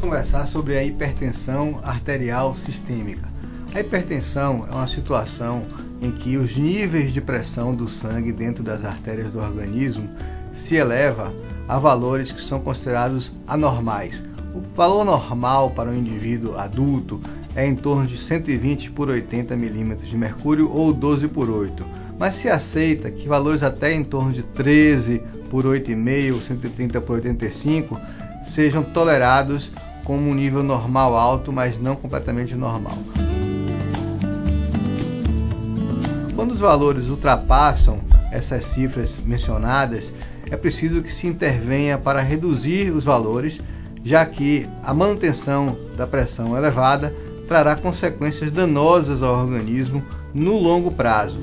conversar sobre a hipertensão arterial sistêmica. A hipertensão é uma situação em que os níveis de pressão do sangue dentro das artérias do organismo se eleva a valores que são considerados anormais. O valor normal para um indivíduo adulto é em torno de 120 por 80 milímetros de mercúrio ou 12 por 8, mas se aceita que valores até em torno de 13 por 8,5 ou 130 por 85 sejam tolerados como um nível normal alto, mas não completamente normal. Quando os valores ultrapassam essas cifras mencionadas, é preciso que se intervenha para reduzir os valores, já que a manutenção da pressão elevada trará consequências danosas ao organismo no longo prazo.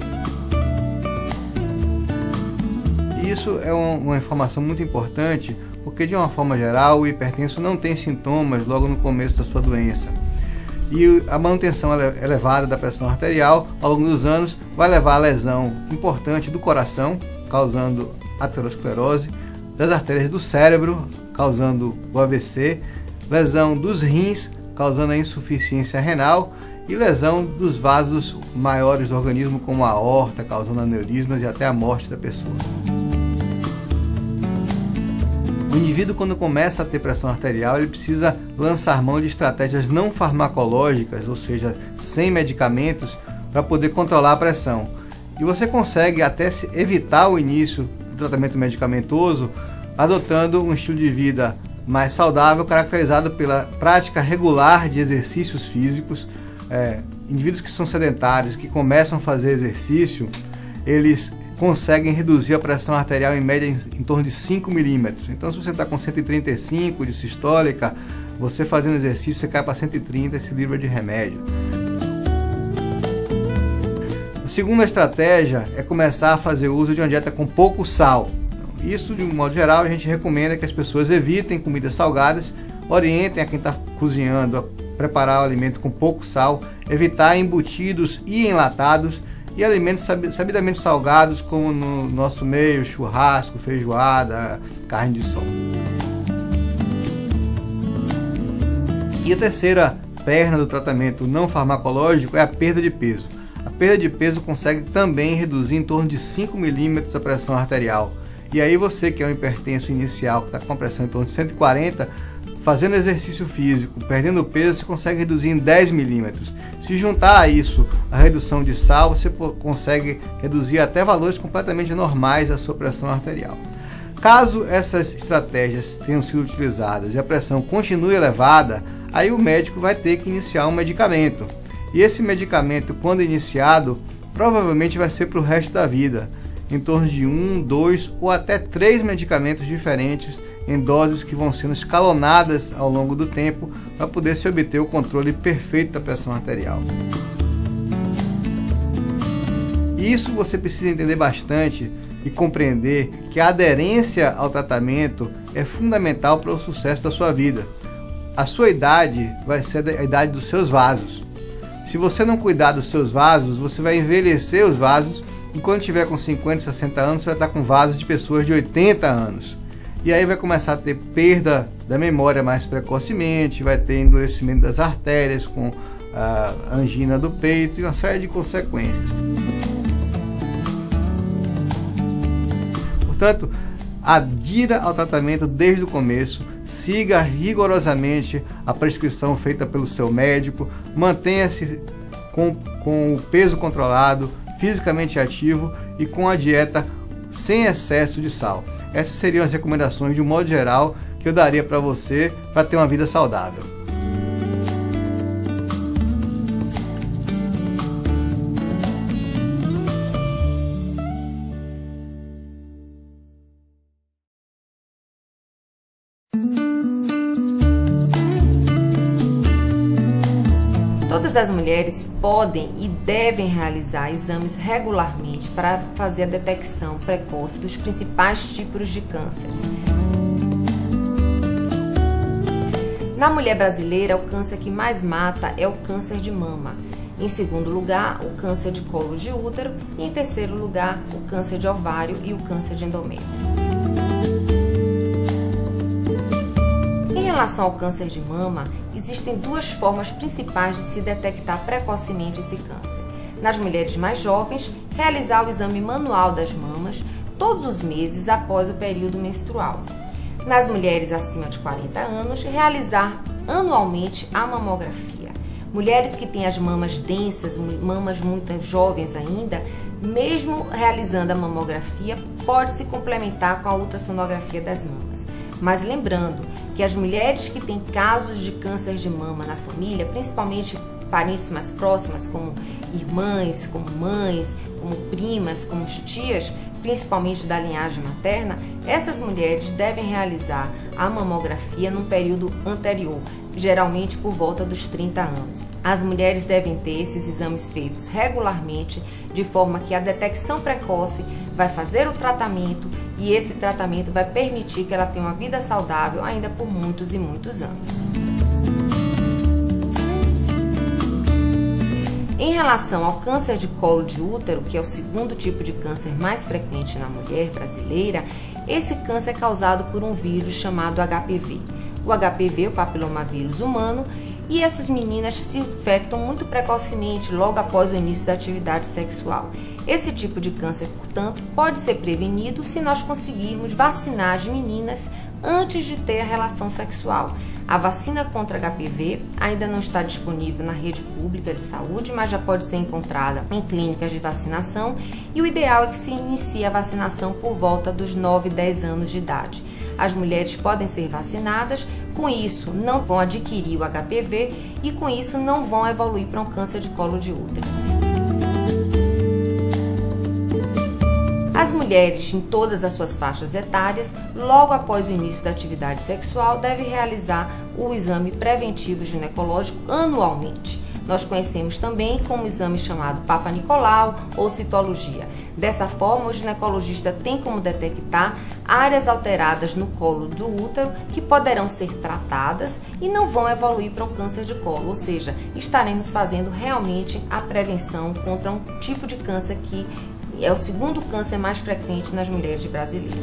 Isso é uma informação muito importante, porque de uma forma geral o hipertenso não tem sintomas logo no começo da sua doença. E a manutenção elevada da pressão arterial ao longo dos anos vai levar a lesão importante do coração, causando aterosclerose, das artérias do cérebro, causando o AVC, lesão dos rins, causando a insuficiência renal, e lesão dos vasos maiores do organismo, como a aorta, causando aneurismas e até a morte da pessoa. O indivíduo, quando começa a ter pressão arterial, ele precisa lançar mão de estratégias não farmacológicas, ou seja, sem medicamentos, para poder controlar a pressão. E você consegue até evitar o início do tratamento medicamentoso adotando um estilo de vida mais saudável, caracterizado pela prática regular de exercícios físicos. Indivíduos que são sedentários, que começam a fazer exercício, eles conseguem reduzir a pressão arterial em média em torno de 5 milímetros. Então, se você está com 135 de sistólica, você fazendo exercício, você cai para 130 e se livra de remédio. A segunda estratégia é começar a fazer uso de uma dieta com pouco sal. Isso, de um modo geral, a gente recomenda que as pessoas evitem comidas salgadas, orientem a quem está cozinhando a preparar o alimento com pouco sal, evitar embutidos e enlatados, e alimentos sabidamente salgados, como no nosso meio, churrasco, feijoada, carne de sol. E a terceira perna do tratamento não farmacológico é a perda de peso. A perda de peso consegue também reduzir em torno de 5 milímetros a pressão arterial. E aí você que é um hipertenso inicial, que está com a pressão em torno de 140, fazendo exercício físico, perdendo peso, você consegue reduzir em 10 milímetros. Se juntar a isso a redução de sal, você consegue reduzir até valores completamente normais da sua pressão arterial. Caso essas estratégias tenham sido utilizadas e a pressão continue elevada, aí o médico vai ter que iniciar um medicamento. E esse medicamento, quando iniciado, provavelmente vai ser para o resto da vida, em torno de 1, 2 ou até 3 medicamentos diferentes em doses que vão sendo escalonadas ao longo do tempo para poder se obter o controle perfeito da pressão arterial. E isso você precisa entender bastante e compreender que a aderência ao tratamento é fundamental para o sucesso da sua vida. A sua idade vai ser a idade dos seus vasos. Se você não cuidar dos seus vasos, você vai envelhecer os vasos, e quando tiver com 50, 60 anos, você vai estar com vasos de pessoas de 80 anos. E aí vai começar a ter perda da memória mais precocemente, vai ter endurecimento das artérias, com a angina do peito e uma série de consequências. Portanto, adira ao tratamento desde o começo, siga rigorosamente a prescrição feita pelo seu médico, mantenha-se com o peso controlado, fisicamente ativo e com a dieta sem excesso de sal. Essas seriam as recomendações de um modo geral que eu daria para você para ter uma vida saudável. Todas as mulheres podem e devem realizar exames regularmente para fazer a detecção precoce dos principais tipos de cânceres. Na mulher brasileira, o câncer que mais mata é o câncer de mama. Em segundo lugar, o câncer de colo de útero e em terceiro lugar, o câncer de ovário e o câncer de endométrio. Em relação ao câncer de mama, existem duas formas principais de se detectar precocemente esse câncer. Nas mulheres mais jovens, realizar o exame manual das mamas todos os meses após o período menstrual. Nas mulheres acima de 40 anos, realizar anualmente a mamografia. Mulheres que têm as mamas densas, mamas muito jovens ainda, mesmo realizando a mamografia, pode se complementar com a ultrassonografia das mamas. Mas lembrando que as mulheres que têm casos de câncer de mama na família, principalmente parentes mais próximas, como irmãs, como mães, como primas, como tias, principalmente da linhagem materna, essas mulheres devem realizar a mamografia num período anterior, geralmente por volta dos 30 anos. As mulheres devem ter esses exames feitos regularmente, de forma que a detecção precoce vai fazer o tratamento e esse tratamento vai permitir que ela tenha uma vida saudável ainda por muitos e muitos anos. Em relação ao câncer de colo de útero, que é o segundo tipo de câncer mais frequente na mulher brasileira, esse câncer é causado por um vírus chamado HPV. O HPV, o papilomavírus humano, e essas meninas se infectam muito precocemente logo após o início da atividade sexual. Esse tipo de câncer, portanto, pode ser prevenido se nós conseguirmos vacinar as meninas antes de ter a relação sexual. A vacina contra HPV ainda não está disponível na rede pública de saúde, mas já pode ser encontrada em clínicas de vacinação e o ideal é que se inicie a vacinação por volta dos 9 e 10 anos de idade. As mulheres podem ser vacinadas, com isso não vão adquirir o HPV e com isso não vão evoluir para um câncer de colo de útero. As mulheres, em todas as suas faixas etárias, logo após o início da atividade sexual, devem realizar o exame preventivo ginecológico anualmente. Nós conhecemos também como o exame chamado Papa Nicolau ou citologia. Dessa forma, o ginecologista tem como detectar áreas alteradas no colo do útero que poderão ser tratadas e não vão evoluir para um câncer de colo, ou seja, estaremos fazendo realmente a prevenção contra um tipo de câncer que é o segundo câncer mais frequente nas mulheres brasileiras.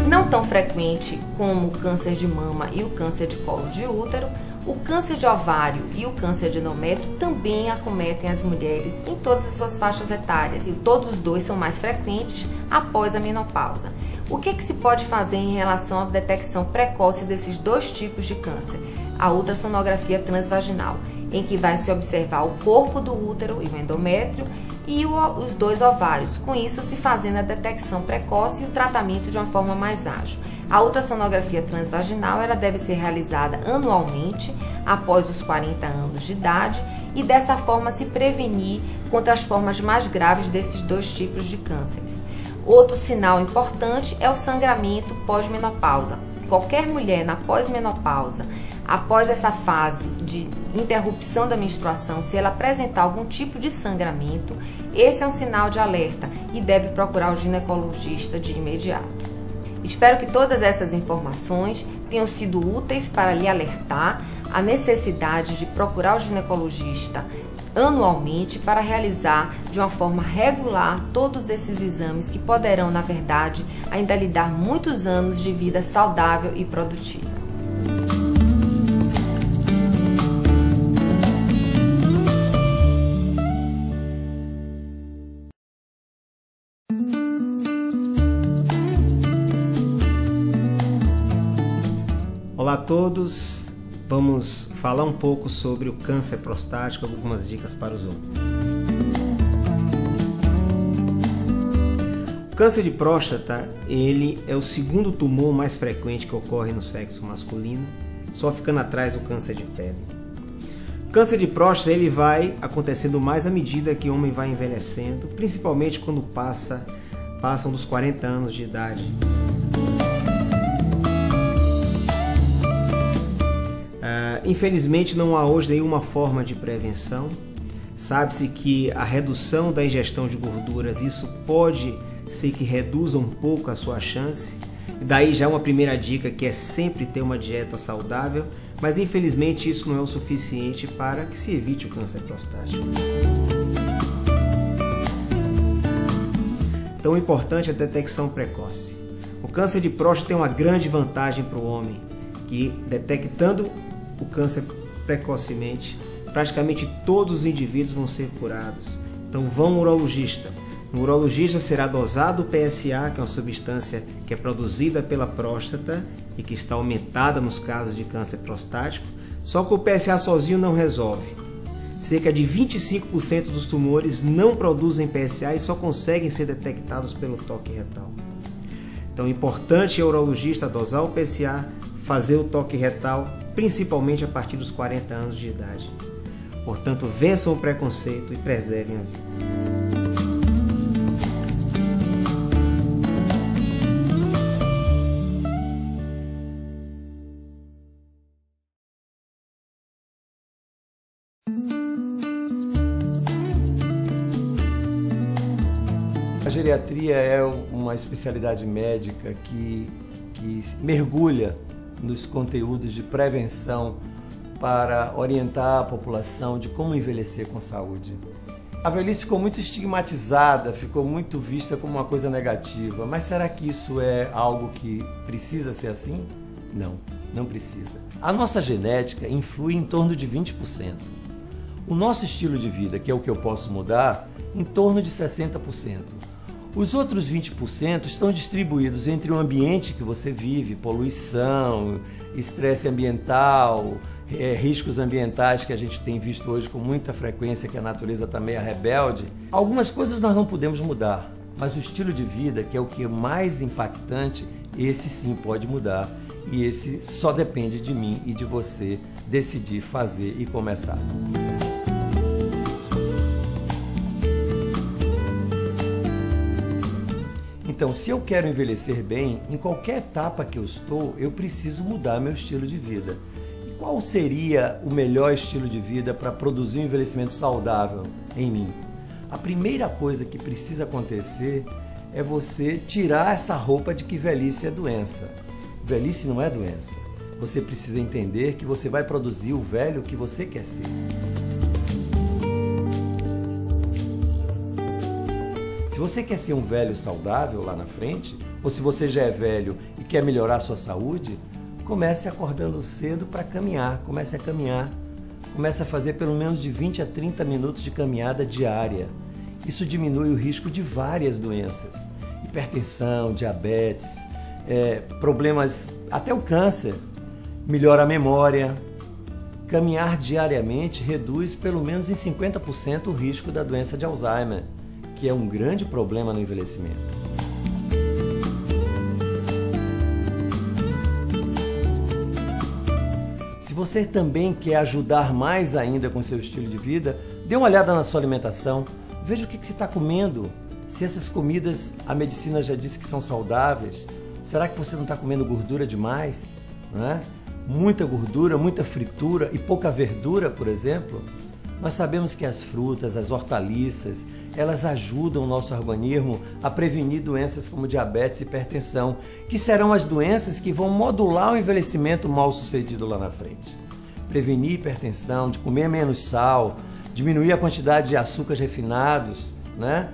Não tão frequente como o câncer de mama e o câncer de colo de útero, o câncer de ovário e o câncer de endométrio também acometem as mulheres em todas as suas faixas etárias e todos os dois são mais frequentes após a menopausa. O que se pode fazer em relação à detecção precoce desses dois tipos de câncer? A ultrassonografia transvaginal, em que vai se observar o corpo do útero e o endométrio e os dois ovários, com isso se fazendo a detecção precoce e o tratamento de uma forma mais ágil. A ultrassonografia transvaginal ela deve ser realizada anualmente após os 40 anos de idade e dessa forma se prevenir contra as formas mais graves desses dois tipos de cânceres. Outro sinal importante é o sangramento pós-menopausa. Qualquer mulher na pós-menopausa, após essa fase de interrupção da menstruação, se ela apresentar algum tipo de sangramento, esse é um sinal de alerta e deve procurar o ginecologista de imediato. Espero que todas essas informações tenham sido úteis para lhe alertar a necessidade de procurar o ginecologista anualmente para realizar de uma forma regular todos esses exames que poderão, na verdade, ainda lhe dar muitos anos de vida saudável e produtiva. Olá a todos, vamos falar um pouco sobre o câncer prostático, algumas dicas para os homens. O câncer de próstata, ele é o segundo tumor mais frequente que ocorre no sexo masculino, só ficando atrás do câncer de pele. O câncer de próstata ele vai acontecendo mais à medida que o homem vai envelhecendo, principalmente quando passam dos 40 anos de idade. Infelizmente não há hoje nenhuma forma de prevenção. Sabe-se que a redução da ingestão de gorduras, isso pode ser que reduza um pouco a sua chance. E daí já uma primeira dica que é sempre ter uma dieta saudável, mas infelizmente isso não é o suficiente para que se evite o câncer prostático. Então o importante é a detecção precoce. O câncer de próstata tem uma grande vantagem para o homem, que detectando o câncer precocemente, praticamente todos os indivíduos vão ser curados. Então vão ao urologista. No urologista será dosado o PSA, que é uma substância que é produzida pela próstata e que está aumentada nos casos de câncer prostático. Só que o PSA sozinho não resolve. Cerca de 25% dos tumores não produzem PSA e só conseguem ser detectados pelo toque retal. Então é importante o urologista dosar o PSA, fazer o toque retal, principalmente a partir dos 40 anos de idade. Portanto, vençam o preconceito e preservem a vida. A geriatria é uma especialidade médica que mergulha nos conteúdos de prevenção para orientar a população de como envelhecer com saúde. A velhice ficou muito estigmatizada, ficou muito vista como uma coisa negativa, mas será que isso é algo que precisa ser assim? Não, não precisa. A nossa genética influi em torno de 20%. O nosso estilo de vida, que é o que eu posso mudar, em torno de 60%. Os outros 20% estão distribuídos entre o ambiente que você vive, poluição, estresse ambiental, riscos ambientais que a gente tem visto hoje com muita frequência, que a natureza está meio rebelde. Algumas coisas nós não podemos mudar, mas o estilo de vida, que é o que é mais impactante, esse sim pode mudar. E esse só depende de mim e de você decidir fazer e começar. Então, se eu quero envelhecer bem, em qualquer etapa que eu estou, eu preciso mudar meu estilo de vida. E qual seria o melhor estilo de vida para produzir um envelhecimento saudável em mim? A primeira coisa que precisa acontecer é você tirar essa roupa de que velhice é doença. Velhice não é doença. Você precisa entender que você vai produzir o velho que você quer ser. Se você quer ser um velho saudável lá na frente, ou se você já é velho e quer melhorar a sua saúde, comece acordando cedo para caminhar. Comece a caminhar. Comece a fazer pelo menos de 20 a 30 minutos de caminhada diária. Isso diminui o risco de várias doenças. Hipertensão, diabetes, problemas, até o câncer. Melhora a memória. Caminhar diariamente reduz pelo menos em 50% o risco da doença de Alzheimer, que é um grande problema no envelhecimento. Se você também quer ajudar mais ainda com seu estilo de vida, dê uma olhada na sua alimentação, veja o que você está comendo. Se essas comidas, a medicina já disse que são saudáveis, será que você não está comendo gordura demais? Não é? Muita gordura, muita fritura e pouca verdura, por exemplo. Nós sabemos que as frutas, as hortaliças, elas ajudam o nosso organismo a prevenir doenças como diabetes e hipertensão, que serão as doenças que vão modular o envelhecimento mal sucedido lá na frente. Prevenir hipertensão, de comer menos sal, diminuir a quantidade de açúcares refinados, né?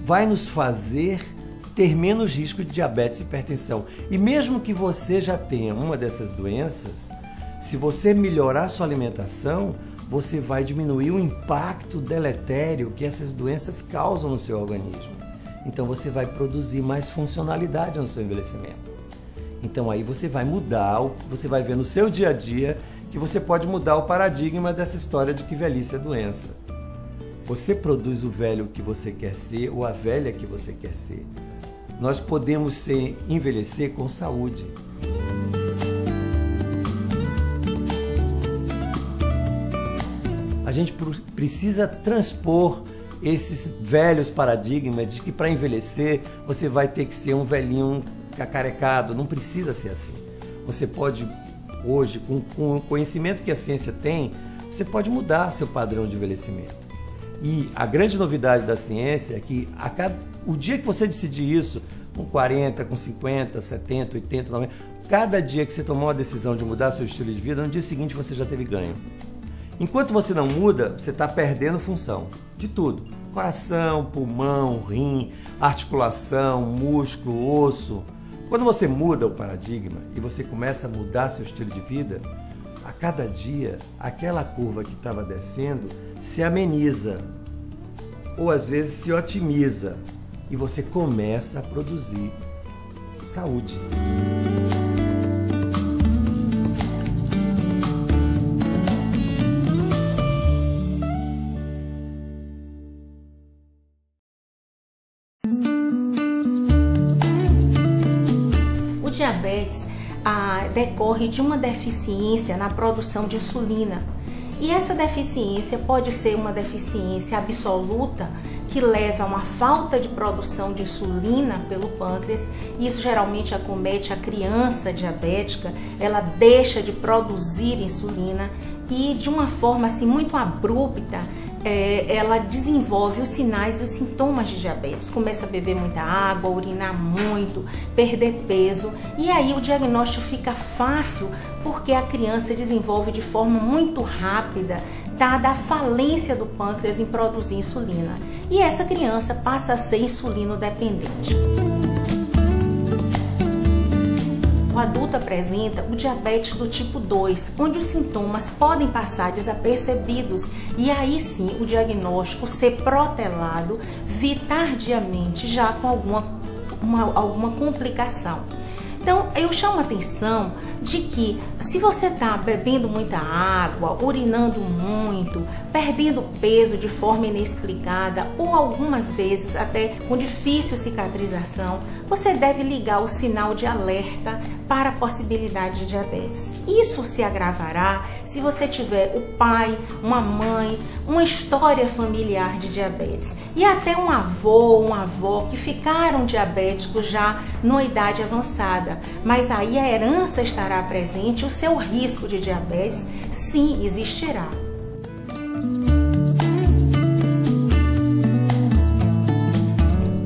Vai nos fazer ter menos risco de diabetes e hipertensão. E mesmo que você já tenha uma dessas doenças, se você melhorar sua alimentação, você vai diminuir o impacto deletério que essas doenças causam no seu organismo. Então você vai produzir mais funcionalidade no seu envelhecimento. Então aí você vai mudar, você vai ver no seu dia a dia que você pode mudar o paradigma dessa história de que velhice é doença. Você produz o velho que você quer ser ou a velha que você quer ser. Nós podemos envelhecer com saúde. A gente precisa transpor esses velhos paradigmas de que para envelhecer você vai ter que ser um velhinho cacarecado. Não precisa ser assim. Você pode, hoje, com o conhecimento que a ciência tem, você pode mudar seu padrão de envelhecimento. E a grande novidade da ciência é que o dia que você decidir isso, com 40, com 50, 70, 80, 90, cada dia que você tomar uma decisão de mudar seu estilo de vida, no dia seguinte você já teve ganho. Enquanto você não muda, você está perdendo função de tudo. Coração, pulmão, rim, articulação, músculo, osso. Quando você muda o paradigma e você começa a mudar seu estilo de vida, a cada dia, aquela curva que estava descendo se ameniza, ou às vezes se otimiza, e você começa a produzir saúde. O diabetes decorre de uma deficiência na produção de insulina. E essa deficiência pode ser uma deficiência absoluta, que leva a uma falta de produção de insulina pelo pâncreas. Isso geralmente acomete a criança diabética, ela deixa de produzir insulina e de uma forma assim muito abrupta, ela desenvolve os sinais e os sintomas de diabetes. Começa a beber muita água, urinar muito, perder peso, e aí o diagnóstico fica fácil porque a criança desenvolve de forma muito rápida, dada a falência do pâncreas em produzir insulina, e essa criança passa a ser insulino dependente. O adulto apresenta o diabetes do tipo 2, onde os sintomas podem passar desapercebidos e aí sim o diagnóstico ser protelado, vir tardiamente já com alguma complicação. Então, eu chamo a atenção de que se você está bebendo muita água, urinando muito, perdendo peso de forma inexplicada ou algumas vezes até com difícil cicatrização, você deve ligar o sinal de alerta para a possibilidade de diabetes. Isso se agravará se você tiver o pai, uma mãe, uma história familiar de diabetes e até um avô ou uma avó que ficaram diabéticos já numa idade avançada. Mas aí a herança estará presente, o seu risco de diabetes sim existirá.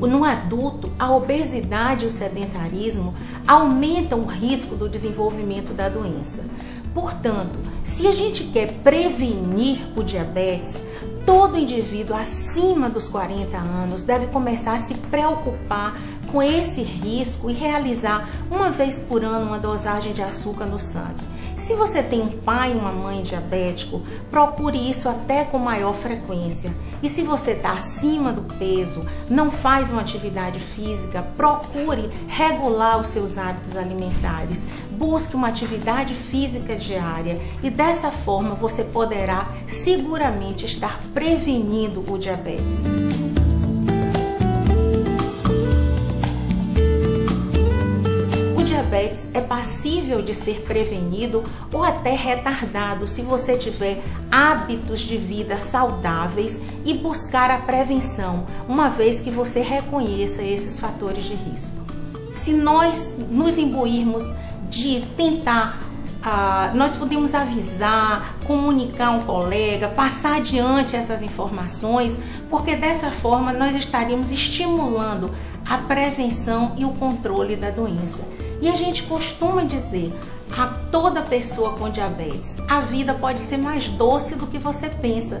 No adulto, a obesidade e o sedentarismo aumentam o risco do desenvolvimento da doença. Portanto, se a gente quer prevenir o diabetes, todo indivíduo acima dos 40 anos deve começar a se preocupar com esse risco e realizar uma vez por ano uma dosagem de açúcar no sangue. Se você tem um pai e uma mãe diabético, procure isso até com maior frequência. E se você está acima do peso, não faz uma atividade física, procure regular os seus hábitos alimentares. Busque uma atividade física diária e dessa forma você poderá seguramente estar prevenindo o diabetes. O diabetes é passível de ser prevenido ou até retardado se você tiver hábitos de vida saudáveis e buscar a prevenção, uma vez que você reconheça esses fatores de risco. Se nós nos imbuirmos de tentar, nós podemos avisar, comunicar um colega, passar adiante essas informações, porque dessa forma nós estaríamos estimulando a prevenção e o controle da doença. E a gente costuma dizer a toda pessoa com diabetes, a vida pode ser mais doce do que você pensa.